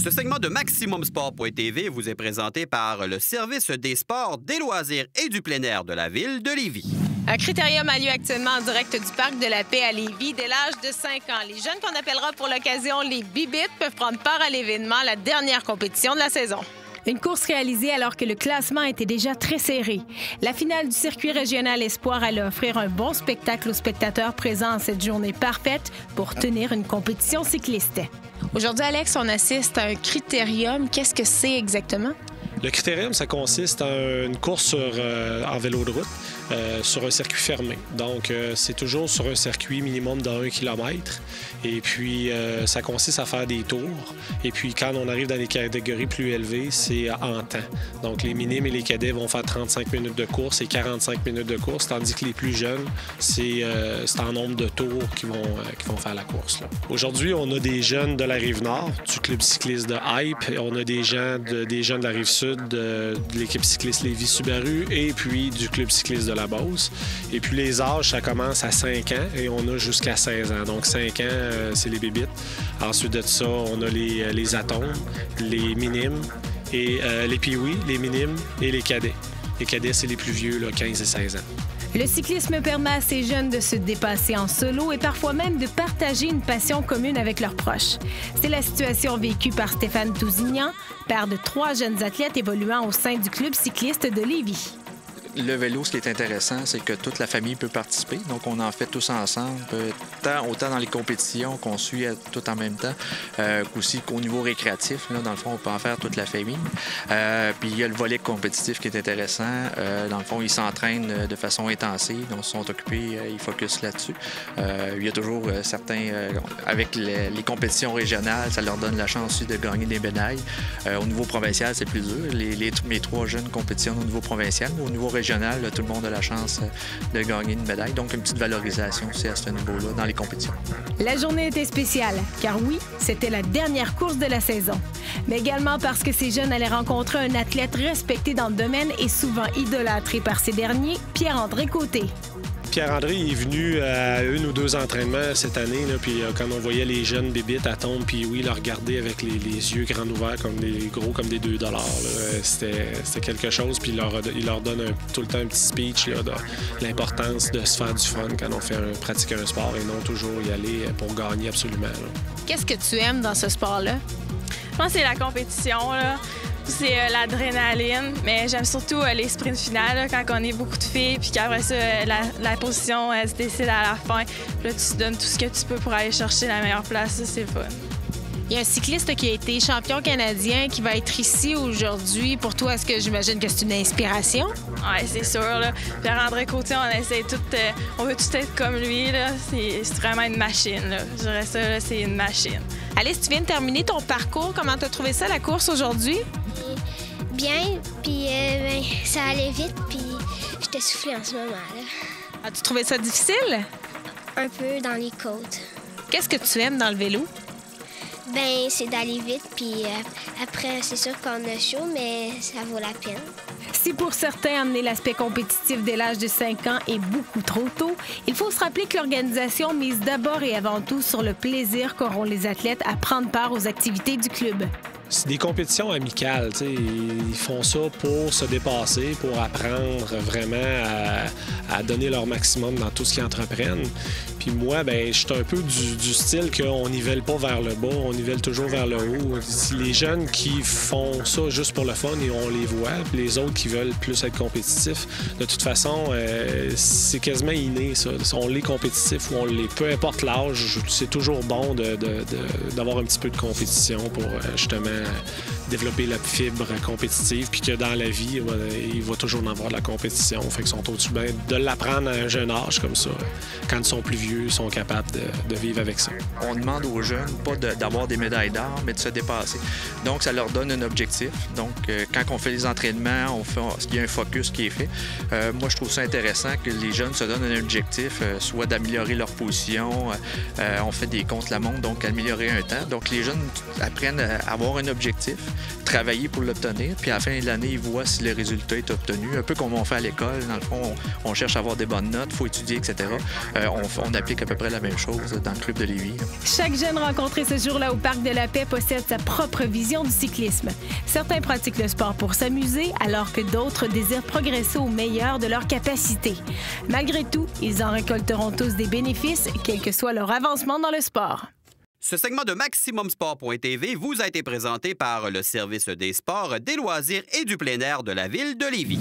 Ce segment de MaximumSport.tv vous est présenté par le service des sports, des loisirs et du plein air de la ville de Lévis. Un critérium a lieu actuellement en direct du Parc de la Paix à Lévis dès l'âge de 5 ans. Les jeunes qu'on appellera pour l'occasion les Bibites peuvent prendre part à l'événement, la dernière compétition de la saison. Une course réalisée alors que le classement était déjà très serré. La finale du circuit régional Espoir allait offrir un bon spectacle aux spectateurs présents en cette journée parfaite pour tenir une compétition cycliste. Aujourd'hui, Alex, on assiste à un critérium. Qu'est-ce que c'est exactement? Le critérium, ça consiste en une course en vélo de route sur un circuit fermé. Donc, c'est toujours sur un circuit minimum de 1 km. Et puis, ça consiste à faire des tours. Et puis, quand on arrive dans les catégories plus élevées, c'est en temps. Donc, les minimes et les cadets vont faire 35 minutes de course et 45 minutes de course, tandis que les plus jeunes, c'est en nombre de tours qui vont faire la course. Aujourd'hui, on a des jeunes de la Rive-Nord, du club cycliste de Hype. On a des jeunes de la Rive-Sud, de l'équipe cycliste Lévis-Subaru et puis du club cycliste de la Beauce. Et puis les âges, ça commence à 5 ans et on a jusqu'à 16 ans. Donc 5 ans, c'est les bébites. Ensuite de ça, on a les atomes, les minimes et les piouis, les minimes et les cadets. Les cadets, c'est les plus vieux, là, 15 et 16 ans. Le cyclisme permet à ces jeunes de se dépasser en solo et parfois même de partager une passion commune avec leurs proches. C'est la situation vécue par Stéphane Tousignan, père de 3 jeunes athlètes évoluant au sein du club cycliste de Lévis. Le vélo, ce qui est intéressant, c'est que toute la famille peut participer. Donc, on en fait tous ensemble, autant dans les compétitions qu'on suit tout en même temps, qu'aussi qu'au niveau récréatif. Là, dans le fond, on peut en faire toute la famille. Puis, il y a le volet compétitif qui est intéressant. Dans le fond, ils s'entraînent de façon intensive. Donc, ils sont occupés, ils focusent là-dessus. Il y a toujours certains... avec les compétitions régionales, ça leur donne la chance aussi de gagner des médailles. Au niveau provincial, c'est plus dur. Mes 3 jeunes compétitionnent au niveau provincial. Au niveau régional, là, tout le monde a la chance de gagner une médaille. Donc, une petite valorisation aussi à ce niveau-là dans les compétitions. La journée était spéciale, car oui, c'était la dernière course de la saison. Mais également parce que ces jeunes allaient rencontrer un athlète respecté dans le domaine et souvent idolâtré par ces derniers, Pierre-André Côté. Pierre-André est venu à 1 ou 2 entraînements cette année, là, puis quand on voyait les jeunes bébites à tombe, puis oui, le regarder avec les yeux grands ouverts comme des comme des $2, c'était quelque chose, puis il leur donne tout le temps un petit speech là, de l'importance de se faire du fun quand on pratique un sport et non toujours y aller pour gagner absolument. Qu'est-ce que tu aimes dans ce sport-là? Je pense que c'est la compétition, là. C'est l'adrénaline, mais j'aime surtout les sprints finales, là, quand on est beaucoup de filles, puis qu'après ça, la position se décide à la fin. Puis là, tu donnes tout ce que tu peux pour aller chercher la meilleure place. Ça, c'est le fun. Il y a un cycliste qui a été champion canadien qui va être ici aujourd'hui. Pour toi, est-ce que j'imagine que c'est une inspiration? Oui, c'est sûr. Là. Pierre-André Côté, on veut tout être comme lui. Là. C'est vraiment une machine. Là. Je dirais ça, là, c'est une machine. Alice, tu viens de terminer ton parcours. Comment tu as trouvé ça, la course aujourd'hui? Bien, puis ça allait vite, puis j'étais soufflée en ce moment-là. As-tu trouvé ça difficile? Un peu dans les côtes. Qu'est-ce que tu aimes dans le vélo? Ben, c'est d'aller vite, puis après, c'est sûr qu'on a chaud, mais ça vaut la peine. Si pour certains, amener l'aspect compétitif dès l'âge de 5 ans est beaucoup trop tôt, il faut se rappeler que l'organisation mise d'abord et avant tout sur le plaisir qu'auront les athlètes à prendre part aux activités du club. C'est des compétitions amicales, t'sais. Ils font ça pour se dépasser, pour apprendre vraiment à donner leur maximum dans tout ce qu'ils entreprennent. Puis moi, ben, je suis un peu du style qu'on nivelle pas vers le bas, on nivelle toujours vers le haut. Les jeunes qui font ça juste pour le fun et on les voit, puis les autres qui veulent plus être compétitifs, de toute façon, c'est quasiment inné, ça. On l'est compétitif ou on l'est, peu importe l'âge, c'est toujours bon d'avoir un petit peu de compétition pour justement développer la fibre compétitive, puis que dans la vie, il va toujours en avoir de la compétition. Fait qu'ils sont au-dessus bien de l'apprendre à un jeune âge comme ça. Quand ils sont plus vieux, ils sont capables de vivre avec ça. On demande aux jeunes pas d'avoir des médailles d'or, mais de se dépasser. Donc, ça leur donne un objectif. Donc, quand on fait les entraînements, il y a un focus qui est fait. Moi, je trouve ça intéressant que les jeunes se donnent un objectif, soit d'améliorer leur position. On fait des contre-la-montre, donc améliorer un temps. Donc, les jeunes apprennent à avoir un objectif, travailler pour l'obtenir, puis à la fin de l'année, ils voient si le résultat est obtenu. Un peu comme on fait à l'école. Dans le fond, on cherche à avoir des bonnes notes, il faut étudier, etc. On applique à peu près la même chose dans le club de Lévis. Chaque jeune rencontré ce jour-là au Parc de la Paix possède sa propre vision du cyclisme. Certains pratiquent le sport pour s'amuser, alors que d'autres désirent progresser au meilleur de leurs capacités. Malgré tout, ils en récolteront tous des bénéfices, quel que soit leur avancement dans le sport. Ce segment de MaximumSport.tv vous a été présenté par le service des sports, des loisirs et du plein air de la ville de Lévis.